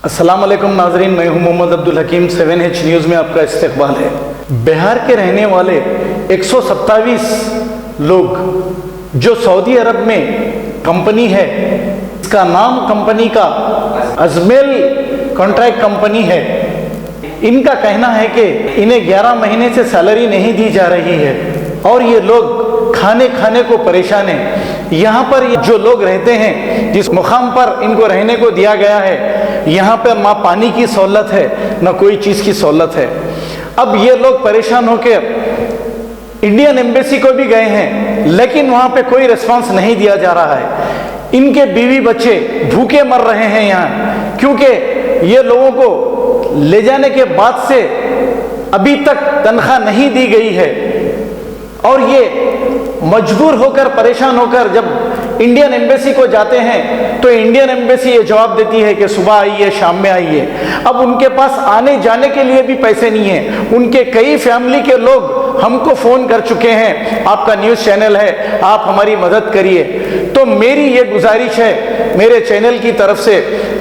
अस्सलाम वालेकुम नाजरीन, मैं हूं मोहम्मद अब्दुल हकीम। 7H न्यूज़ में आपका इस्तकबाल है। बिहार के रहने वाले 127 लोग जो सऊदी अरब में कंपनी है, इसका नाम कंपनी का अजमेल कॉन्ट्रैक्ट कंपनी है, इनका कहना है कि इन्हें 11 महीने से सैलरी नहीं दी जा रही है और ये लोग खाने को परेशान हैं। यहाँ पर जो लोग रहते हैं, जिस मुकाम पर इनको रहने को दिया गया है, यहाँ पर ना पानी की सहूलत है, ना कोई चीज़ की सहूलत है। अब ये लोग परेशान होकर इंडियन एम्बेसी को भी गए हैं, लेकिन वहाँ पे कोई रिस्पांस नहीं दिया जा रहा है। इनके बीवी बच्चे भूखे मर रहे हैं यहाँ, क्योंकि ये लोगों को ले जाने के बाद से अभी तक तनख्वाह नहीं दी गई है और ये मजबूर होकर, परेशान होकर जब इंडियन एम्बेसी को जाते हैं तो इंडियन एम्बेसी ये जवाब देती है कि सुबह आइए, शाम में आइए। अब उनके पास आने जाने के लिए भी पैसे नहीं हैं। उनके कई फैमिली के लोग हमको फ़ोन कर चुके हैं, आपका न्यूज़ चैनल है, आप हमारी मदद करिए। तो मेरी ये गुजारिश है मेरे चैनल की तरफ से,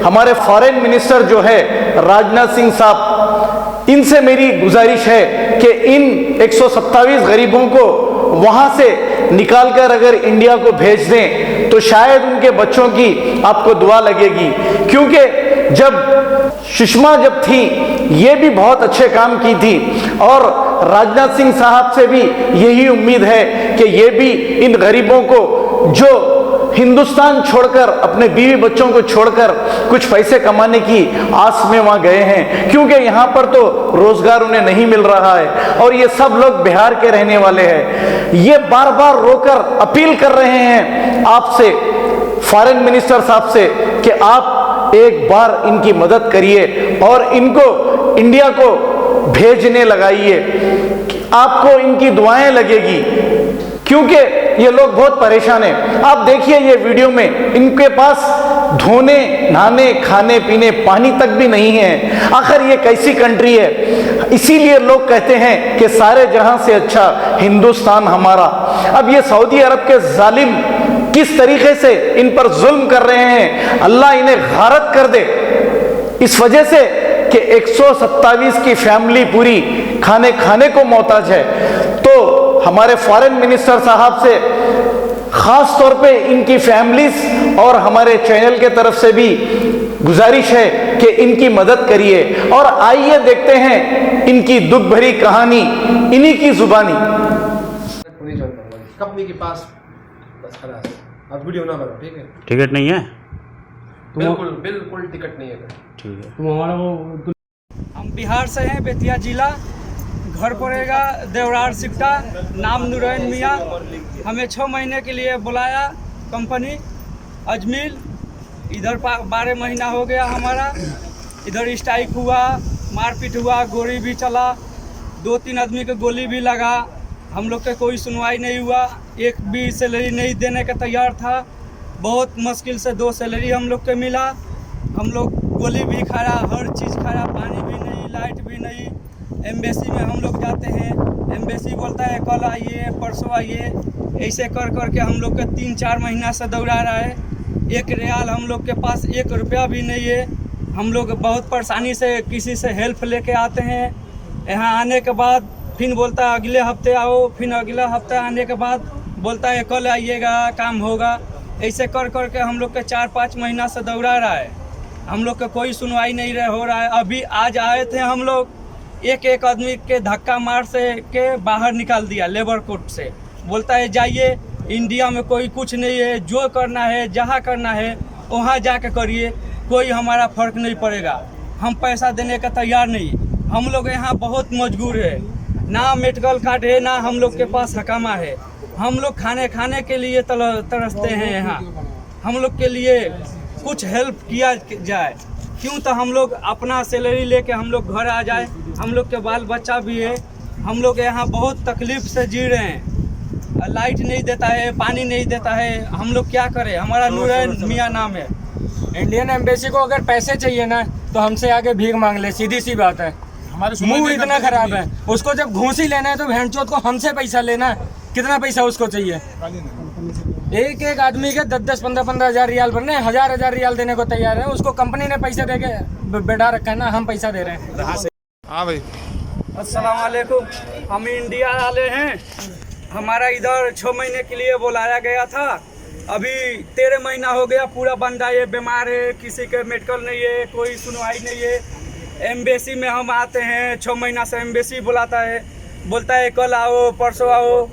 हमारे फॉरेन मिनिस्टर जो है राजनाथ सिंह साहब, इनसे मेरी गुजारिश है कि इन 127 गरीबों को वहाँ से निकालकर अगर इंडिया को भेज दें तो शायद उनके बच्चों की आपको दुआ लगेगी। क्योंकि जब सुषमा जब थी, ये भी बहुत अच्छे काम की थी और राजनाथ सिंह साहब से भी यही उम्मीद है कि ये भी इन गरीबों को जो हिंदुस्तान छोड़कर, अपने बीवी बच्चों को छोड़कर कुछ पैसे कमाने की आस में वहाँ गए हैं, क्योंकि यहाँ पर तो रोजगार उन्हें नहीं मिल रहा है और ये सब लोग बिहार के रहने वाले हैं। ये बार बार रोकर अपील कर रहे हैं आपसे, फॉरेन मिनिस्टर साहब से, कि आप एक बार इनकी मदद करिए और इनको इंडिया को भेजने लगाइए। आपको इनकी दुआएं लगेगी, क्योंकि ये लोग बहुत परेशान हैं। आप देखिए ये वीडियो में, इनके पास धोने, नहाने, खाने पीने, पानी तक भी नहीं है। आखिर ये कैसी कंट्री है? इसीलिए लोग कहते हैं कि सारे जहां से अच्छा हिंदुस्तान हमारा। अब ये सऊदी अरब के जालिम किस तरीके से इन पर जुल्म कर रहे हैं, अल्लाह इन्हें गारत कर दे। इस वजह से कि 127 की फैमिली पूरी खाने को मोहताज है। तो हमारे फॉरेन मिनिस्टर साहब से खास तौर पे इनकी फैमिलीज और हमारे चैनल के तरफ से भी गुजारिश है कि इनकी मदद करिए। और आइए देखते हैं इनकी दुख भरी कहानी इन्हीं की जुबानी। कंपनी के पास बस खड़ा है, आप वीडियो ना बनाओ, ठीक है? टिकट नहीं है? बिल्कुल टिकट नहीं है। ठीक है। तुम हमारा वो हम बिहार से हैं, बेतिया जिला, घर पड़ेगा देवरार सिकटा, नाम नूरैन मियाँ। हमें 6 महीने के लिए बुलाया कंपनी अजमेल। इधर 12 महीना हो गया हमारा। इधर स्ट्राइक हुआ, मारपीट हुआ, गोली भी चला, 2-3 आदमी को गोली भी लगा। हम लोग के कोई सुनवाई नहीं हुआ, एक भी सैलरी नहीं देने का तैयार था। बहुत मुश्किल से 2 सैलरी हम लोग के मिला। हम लोग गोली भी खाया, हर चीज़ खाया, पानी भी नहीं, लाइट भी नहीं। एम्बेसी में हम लोग जाते हैं, एम्बेसी बोलता है कल आइए, परसों आइए। ऐसे कर के हम लोग के 3-4 महीना से दौड़ा रहा है। 1 रियाल हम लोग के पास 1 रुपया भी नहीं है। हम लोग बहुत परेशानी से किसी से हेल्प लेके आते हैं। यहाँ आने के बाद फिर बोलता है अगले हफ्ते आओ, फिर अगला हफ्ता आने के बाद बोलता है कल आइएगा, काम होगा। ऐसे कर के हम लोग के 4-5 महीना से दौड़ा रहा है। हम लोग का कोई सुनवाई नहीं हो रहा है। अभी आज आए थे हम लोग, एक आदमी के धक्का मार से के बाहर निकाल दिया लेबर कोर्ट से। बोलता है जाइए, इंडिया में कोई कुछ नहीं है, जो करना है, जहाँ करना है वहाँ जाके करिए, कोई हमारा फ़र्क नहीं पड़ेगा। हम पैसा देने का तैयार नहीं। हम लोग यहाँ बहुत मजबूर है, ना मेडिकल कार्ड है, ना हम लोग के पास हकामा है। हम लोग खाने के लिए तरसते हैं। यहाँ हम लोग के लिए कुछ हेल्प किया जाए, क्यों तो हम लोग अपना सैलरी लेके हम लोग घर आ जाए। हम लोग के बाल बच्चा भी है। हम लोग यहाँ बहुत तकलीफ से जी रहे हैं। लाइट नहीं देता है, पानी नहीं देता है, हम लोग क्या करें? हमारा नूरैन मियाँ नाम है। इंडियन एम्बेसी को अगर पैसे चाहिए ना तो हमसे आगे भीख मांग ले, सीधी सी बात है। मुंह इतना खराब है, उसको जब घूंसी लेना है तो भैंचोद को हमसे पैसा लेना है। कितना पैसा उसको चाहिए? एक एक आदमी के 10-10, 15-15 हज़ार रियाल भरने, हजार रियाल देने को तैयार है। उसको कंपनी ने पैसे दे के बैठा रखा है ना, हम पैसा दे रहे हैं। हाँ भाई, अस्सलाम वालेकुम। हम इंडिया वाले हैं। हमारा इधर 6 महीने के लिए बुलाया गया था। अभी 13 महीना हो गया, पूरा बंदा ये बीमार है, किसी के मेडिकल नहीं है, कोई सुनवाई नहीं है। एम्बेसी में हम आते हैं, 6 महीना से एम्बेसी बुलाता है, बोलता है कल आओ, परसों आओ।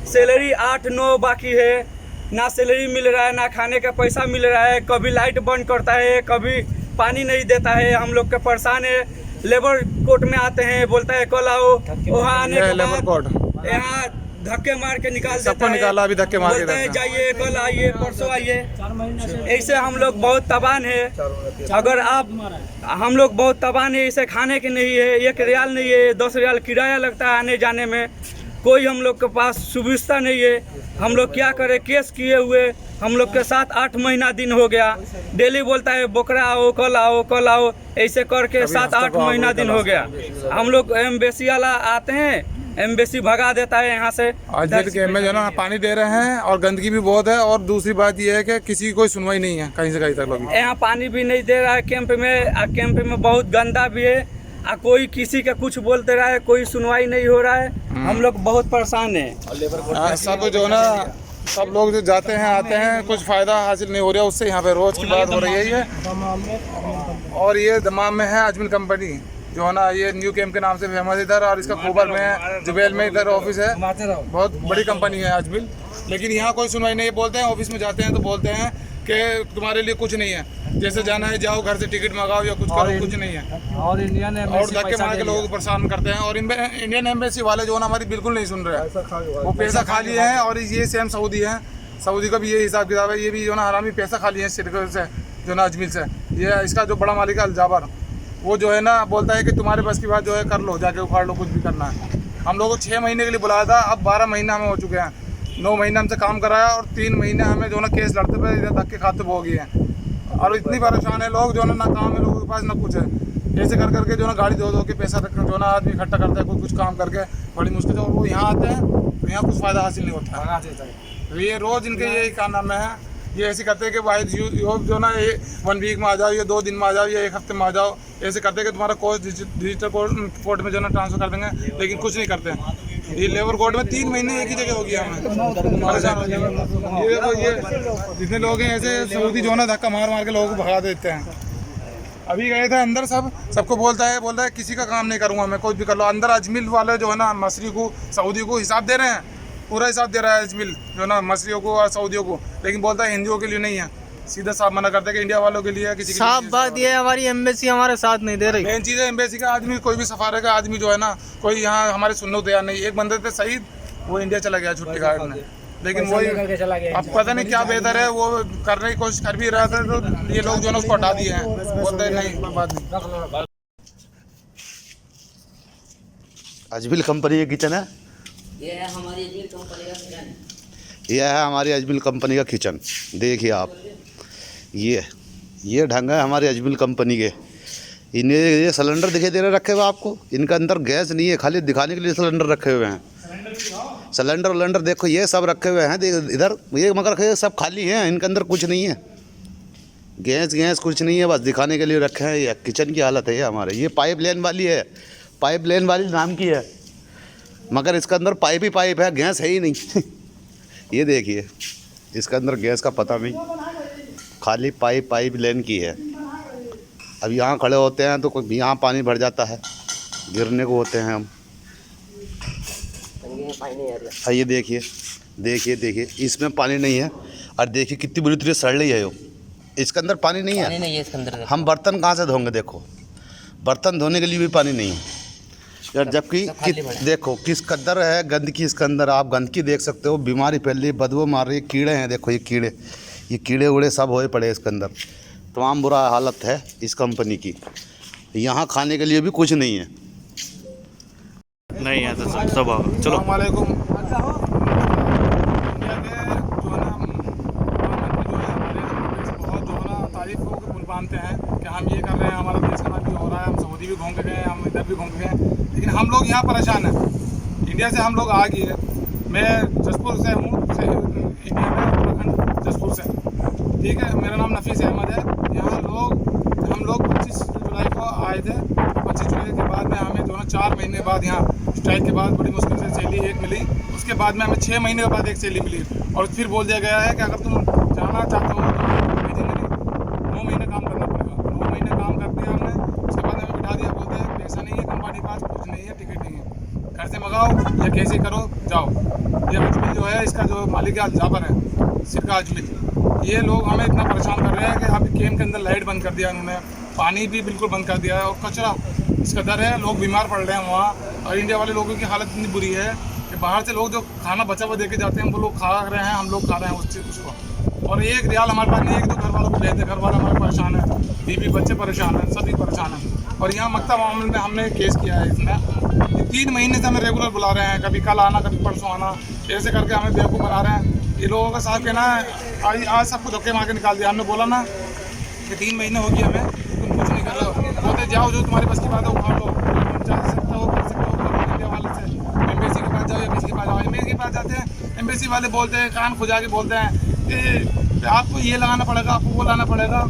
सैलरी 8-9 बाकी है, ना सैलरी मिल रहा है, ना खाने का पैसा मिल रहा है। कभी लाइट बंद करता है, कभी पानी नहीं देता है। हम लोग के परेशान है। लेबर कोर्ट में आते हैं, बोलता है कल आओ, वहाँ आने के बाद यहाँ धक्के मार के निकाल देता है। निकाला अभी धक्के मार के बोलते हैं जाइए, कल आइए, परसों आइए। ऐसे हम लोग बहुत तबान है। अगर आप हम लोग बहुत तबान है, इसे खाने के नहीं है, 1 रियाल नहीं है, 10 रियाल किराया लगता है आने जाने में। कोई हम लोग के पास सुविधा नहीं है। हम लोग क्या करें, केस किए हुए हम लोग के साथ 8 महीना दिन हो गया। डेली बोलता है बोकरा आओ, कल आओ, कल आओ, ऐसे करके 7-8 महीना दिन हो गया। हम लोग एम्बेसी वाला आते हैं, एम्बेसी भगा देता है यहाँ से। आज के में जो ना पानी दे रहे हैं और गंदगी भी बहुत है। और दूसरी बात ये है कि किसी की कोई सुनवाई नहीं है कहीं से कहीं तक। लोग यहाँ पानी भी नहीं दे रहा है कैंप में। कैंप में बहुत गंदा भी है। कोई किसी का कुछ बोलते रहा है, कोई सुनवाई नहीं हो रहा है। हम लोग बहुत परेशान है। सब जो ना सब लोग जो जाते हैं आते हैं, कुछ फ़ायदा हासिल नहीं हो रहा उससे। यहाँ पे रोज़ की बात हो रही है। और ये दमाम में है अजमिल कंपनी, जो है ना ये न्यू कैंप के नाम से फेमस इधर। और इसका खोबर में, जुबैल में इधर ऑफिस है। बहुत बड़ी कंपनी है अजमिल। लेकिन यहाँ कोई सुनवाई नहीं है। बोलते हैं ऑफिस में जाते हैं तो बोलते हैं कि तुम्हारे लिए कुछ नहीं है, जैसे जाना है जाओ, घर से टिकट मंगाओ या कुछ करो, कुछ नहीं है। और इंडियन और धक्के मार के लोगों को परेशान करते हैं। और इंडियन एम्बेसी वाले जो है ना हमारी बिल्कुल नहीं सुन रहे हैं। वो पैसा खा लिए हैं। और ये सेम सऊदी है, सऊदी का भी ये हिसाब किताब है। ये भी जो ना हरामी पैसा खा लिए हैं सिरकल से, जो ना अजमिल से। ये इसका जो बड़ा मालिक है अलजाबर, वो जो है ना बोलता है कि तुम्हारे बस की बात जो है कर लो, जाके उखाड़ लो, कुछ भी करना है। हम लोगों को 6 महीने के लिए बुलाया था, अब 12 महीना हमें हो चुके हैं। 9 महीने हमसे काम कराया और 3 महीने हमें जो ना केस लड़ते पे इधर धक्के खाते हो गए हैं। और इतनी परेशान है लोग, जो ना काम है लोगों के पास, ना कुछ है। ऐसे कर करके जो ना गाड़ी धो के पैसा रख जो ना आदमी इकट्ठा करता है, कोई कुछ काम करके बड़ी मुश्किल से। और वो यहाँ आते हैं तो यहाँ कुछ फ़ायदा हासिल नहीं होता है। ये रोज़ इनके यही कारनामे हैं। ये ऐसे करते हैं कि भाई जो ना ये 1 वीक में आ जाओ, ये 2 दिन में आ जाओ, या 1 हफ्ते में आ जाओ। ऐसे करते हैं कि तुम्हारा कोर्स डिजिटल कोर्ट में जो ना ट्रांसफ़र कर देंगे, लेकिन कुछ नहीं करते हैं। ये लेबर कोर्ट में 3 महीने एक ही जगह हो गया हमें, परेशान हो गया। ये देखो, ये जितने लोग हैं ऐसे सऊदी जो ना धक्का मार मार के लोगों को भगा देते हैं। अभी गए थे अंदर, सबको बोलता है किसी का काम नहीं करूँगा मैं, कुछ भी कर लो। अंदर अजमिल वाले जो है ना मसरी को, सऊदी को हिसाब दे रहे हैं, पूरा हिसाब दे रहा है अजमिल जो ना मसरियों को और सऊदियों को। लेकिन बोलता है हिंदुओं के लिए नहीं है। सीधा साफ मना करते हैं कि इंडिया वालों के लिए, किसी साफ बात ये है, हमारी एम्बेसी हमारे साथ नहीं दे रही। मेन चीज़ है एम्बेसी का आदमी, कोई भी सफारे का आदमी जो है ना, कोई यहाँ हमारे सुनने को तैयार नहीं। एक बंदे थे शहीद, वो इंडिया चला गया छुट्टी काटने। लेकिन वही अब पता नहीं क्या बेहतर है, वो करने की कोशिश कर भी रहा था, तो ये लोग जो है उसको हटा दिए हैं। बोलते नहीं, बात नहीं। अजमिल कंपनी का किचन है। ये है हमारी अजमिल कंपनी का किचन। यह है हमारी अजमिल कंपनी का किचन। देखिए आप, ये ढंग है हमारे अजमिल कंपनी के। इन्हें ये सिलेंडर दिखाई दे रहे रखे हुए आपको, इनके अंदर गैस नहीं है, खाली दिखाने के लिए सिलेंडर रखे हुए हैं। सिलेंडर देखो ये सब रखे हुए हैं इधर, ये मगर रखे सब खाली हैं, इनके अंदर कुछ नहीं है। गैस कुछ नहीं है, बस दिखाने के लिए रखे हैं। ये किचन की हालत है ये हमारे। ये पाइप लाइन वाली है, पाइप लाइन वाली नाम की है, मगर इसके अंदर पाइप ही पाइप है, गैस है ही नहीं। ये देखिए, इसके अंदर गैस का पता नहीं, खाली पाइप लाइन की है। अब यहाँ खड़े होते हैं तो यहाँ पानी भर जाता है, गिरने को होते हैं हम। ये देखिए इसमें पानी नहीं है। और देखिए कितनी बुरी तरह सड़ रही है वो, इसके अंदर पानी नहीं है इसके अंदर। हम बर्तन कहाँ से धोंगे? देखो, बर्तन धोने के लिए भी पानी नहीं है यार। जबकि देखो किस कदर है गंदगी इसके अंदर, आप गंदगी देख सकते हो। बीमारी फैल रही है, बदबू मार रही है, कीड़े हैं। देखो ये कीड़े उड़े सब होए पड़े इसके अंदर। तमाम बुरा हालत है इस कंपनी की। यहाँ खाने के लिए भी कुछ नहीं है। नहीं है तो सब चलो। वालेकुम। इंडिया के जो है ना बहुत जो है ना तारीफ को गुण मानते हैं कि हम ये कर रहे हैं, हमारा देश का नाम भी हो रहा है, हम सऊदी भी घूम के गए, हम इधर भी घूम के गए। लेकिन हम लोग यहाँ परेशान हैं। इंडिया से हम लोग आ गए। मैं जसपुर से हूँ, से इंडिया में उत्तराखंड जसपुर से। ठीक है, मेरा नाम नफीस अहमद है। यहाँ हम लोग 25 जुलाई को आए थे। 25 जुलाई के बाद में हमें दोनों 4 महीने बाद यहाँ स्ट्राइक के बाद बड़ी मुश्किल से सैलरी एक मिली। उसके बाद में हमें 6 महीने के बाद एक सैलरी मिली और फिर बोल दिया गया है कि अगर तुम जाना चाहते हो तो भेजेंगे नहीं, 9 महीने काम करना पड़ेगा। 9 महीने काम कर दिया हमने, उसके बाद हमें बिठा दिया। बोलते हैं पैसा नहीं है कंपनी के पास, कुछ नहीं है, टिकट नहीं है, घर से मंगाओ या कैसे करो जाओ। ये अजमिल जो है, इसका जो मालिक है जाबर है, सिरका अजमिल, ये लोग हमें इतना परेशान कर रहे हैं कि अभी कैंप के अंदर लाइट बंद कर दिया उन्होंने, पानी भी बिल्कुल बंद कर दिया है और कचरा इस कदर है, लोग बीमार पड़ रहे हैं वहाँ। और इंडिया वाले लोगों की हालत इतनी बुरी है कि बाहर से लोग जो खाना बचा हुआ दे के जाते हैं वो लोग खा रहे हैं, हम लोग खा रहे हैं उस चीज़ उसको। और 1 रियाल हमारे पास नहीं है कि तो घर वालों को भेजते, घर वाले हमारे परेशान है, बीवी बच्चे परेशान हैं, सभी परेशान हैं। और यहाँ मकता मामले में हमने केस किया है इसमें। 3 महीने से हमें रेगुलर बुला रहे हैं, कभी कल आना कभी परसों आना, ऐसे करके हमें बेवकूफ़ बना रहे हैं। ये लोगों का साथ कहना है आज सबको धक्के मार के निकाल दिया। हमने बोला ना कि 3 महीने हो गए हमें, तुम कुछ नहीं कर रहे हो, बोलते जाओ जो तुम्हारे बस की बात है उखाड़ लो, तुम जा सकते हो कर सकते हो, करो इंडिया वाले से एम्बेसी के पास जाओ, एम्बेसी के पास जाओ। एम्बेसी के पास जाते हैं, एम्बेसी वाले बोलते हैं, कान खुजा के बोलते हैं कि आपको ये लगाना पड़ेगा, आपको वो लाना पड़ेगा।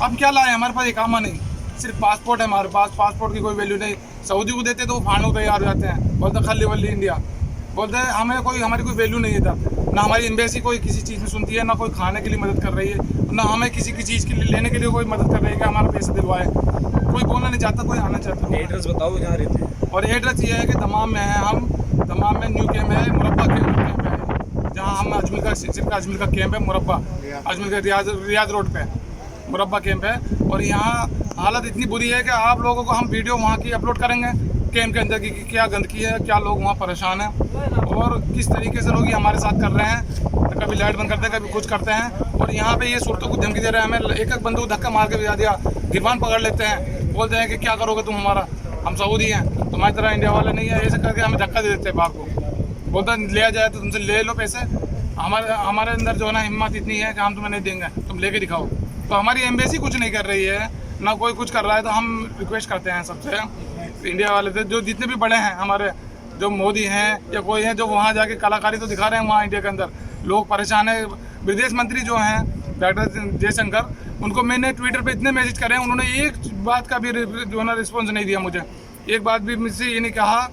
अब क्या लाए, हमारे पास एक काम नहीं, सिर्फ पासपोर्ट है हमारे पास, पासपोर्ट की कोई वैल्यू नहीं। सऊदी को देते तो वो फाड़ने को तैयार हो जाते हैं, बोलते खल्ली वल्ली इंडिया, बोलते हैं हमें हमारी कोई वैल्यू नहीं है। ना हमारी एम्बेसी कोई किसी चीज़ में सुनती है, ना कोई खाने के लिए मदद कर रही है, ना हमें किसी की चीज़ के लिए लेने के लिए कोई मदद कर रही है कि हमारा पैसे दिलवाए। कोई बोलना नहीं चाहता, कोई आना चाहता। एड्रेस बताओ जहाँ रहते हैं। और एड्रेस ये है कि दमाम में है, हम दमाम में न्यू कैम्प है, मुरब्बा कैम्प है, जहाँ हम अजमेर का कैम्प है, मुरब्बा अजमेर का रियाज रोड पे मुरब्बा कैम्प है। और यहाँ हालत इतनी बुरी है कि आप लोगों को हम वीडियो वहाँ की अपलोड करेंगे कैम्प के अंदर की क्या गंदगी है, क्या लोग वहाँ परेशान हैं और किस तरीके से लोग ये हमारे साथ कर रहे हैं। तो कभी लाइट बंद करते हैं, कभी कुछ करते हैं। और यहाँ पे ये सूरतों को धमकी दे रहे हैं, हमें एक बंदूक धक्का मार के भिजा दिया, गिरबान पकड़ लेते हैं, बोलते हैं कि क्या करोगे तुम हमारा, हम सऊदी हैं, तुम्हारी तरह इंडिया वाले नहीं है, ऐसे करके हमें धक्का दे देते हैं बाप को। बोलते हैं लिया जाए तो तुमसे ले लो पैसे, हमारे अंदर जो है ना हिम्मत इतनी है कि हम तुम्हें नहीं देंगे, तुम लेके दिखाओ। तो हमारी एम्बेसी कुछ नहीं कर रही है, ना कोई कुछ कर रहा है। तो हम रिक्वेस्ट करते हैं सबसे, इंडिया वाले से, जो जितने भी बड़े हैं हमारे, जो मोदी हैं या कोई हैं, जो वहाँ जाके कलाकारी तो दिखा रहे हैं, वहाँ इंडिया के अंदर लोग परेशान हैं। विदेश मंत्री जो हैं डॉक्टर जयशंकर, उनको मैंने ट्विटर पे इतने मैसेज करे हैं, उन्होंने एक बात का भी जो है ना रिस्पॉन्स नहीं दिया मुझे, एक बात भी मुझसे ये नहीं कहा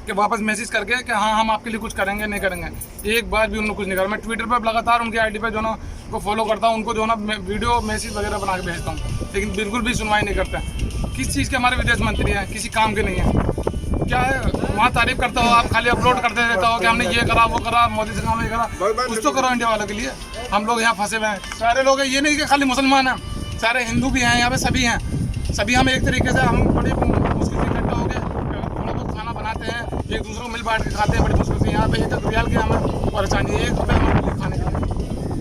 कि वापस मैसेज करके कि हाँ हम आपके लिए कुछ करेंगे नहीं करेंगे, एक बार भी उन्होंने कुछ नहीं करा। मैं ट्विटर पर लगातार उनकी आईडी पे जो ना को फॉलो करता हूँ, उनको जो ना वीडियो मैसेज वगैरह बना के भेजता हूँ, लेकिन बिल्कुल भी सुनवाई नहीं करते। किस चीज़ के हमारे विदेश मंत्री हैं, किसी काम के नहीं है। क्या है वहाँ तारीफ करते हो आप, खाली अपलोड करते रहता हो कि हमने ये करा वो करा, मोदी से काम ये करा, कुछ तो करो इंडिया वालों के लिए। हम लोग यहाँ फंसे हुए हैं, सारे लोग हैं, ये नहीं कि खाली मुसलमान हैं, सारे हिंदू भी हैं यहाँ पे, सभी हैं, सभी हम एक तरीके से हम बड़ी मुश्किल से इकट्ठा हो गए, थोड़ा बहुत खाना बनाते हैं, एक दूसरे को मिल बांट के खाते हैं बड़ी मुश्किल से। यहाँ पे 1 रियाल की हमें परेशानी है, 1 रुपये हमारे लिए खाने के लिए।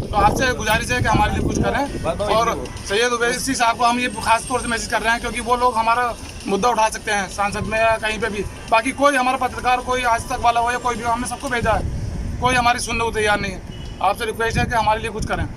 तो आपसे गुजारिश है कि हमारे लिए कुछ करें। और सैयद उवैसी साहब को हम ये खास तौर से मैसेज कर रहे हैं क्योंकि वो लोग हमारा मुद्दा उठा सकते हैं सांसद में या कहीं पे भी। बाकी कोई हमारा पत्रकार, कोई आज तक वाला हो या कोई भी, हमने सबको भेजा है, कोई हमारी सुनने को तैयार नहीं है। आपसे रिक्वेस्ट है कि हमारे लिए कुछ करें।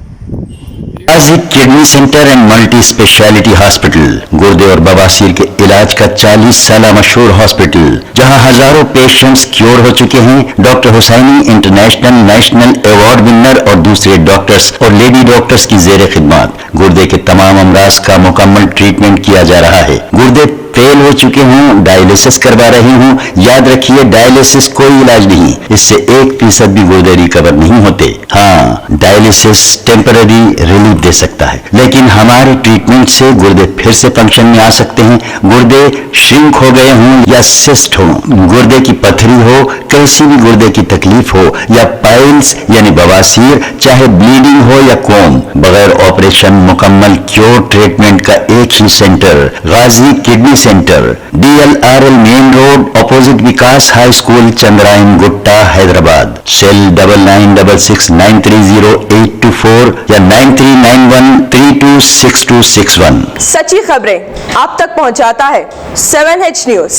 आजिक kidney centre and multi speciality hospital, गुर्दे और बवासीर के इलाज का 40 साल मशहूर हॉस्पिटल, जहां हजारों पेशेंट्स क्योर हो चुके हैं। Doctor Husaini international national award winner और दूसरे डॉक्टर्स और लेडी डॉक्टर्स की जेर खिदमत गुर्दे के तमाम अमराज का मुकम्मल ट्रीटमेंट किया जा रहा है। गुर्दे फेल हो चुके हों, डायलिसिस करवा रही हूँ, याद रखिए डायलिसिस कोई इलाज नहीं, इससे 1% भी गुर्दे रिकवर नहीं होते। हाँ, डायलिसिस टेम्पररी रिलीफ दे सकता है, लेकिन हमारे ट्रीटमेंट से गुर्दे फिर से फंक्शन में आ सकते हैं। गुर्दे श्रिंक हो गए हों या सिस्ट हो, गुर्दे की पथरी हो, कैसी भी गुर्दे की तकलीफ हो या पाइल्स यानी बवासीर, चाहे ब्लीडिंग हो या कोम, बगैर ऑपरेशन मुकम्मल क्योर ट्रीटमेंट का एक ही centre, Ghazi kidney centre, DLRL main road opposite Vikas high school, Chandrayan Gutta, Hyderabad. Cell 9966930824 या 9391326261। सच्ची खबरें आप तक पहुंचाता है 7H न्यूज।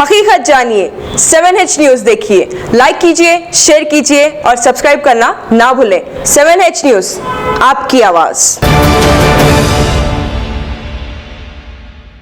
हकीकत जानिए, 7H न्यूज देखिए, लाइक कीजिए, शेयर कीजिए और सब्सक्राइब करना ना भूलें। 7H न्यूज, आपकी आवाज।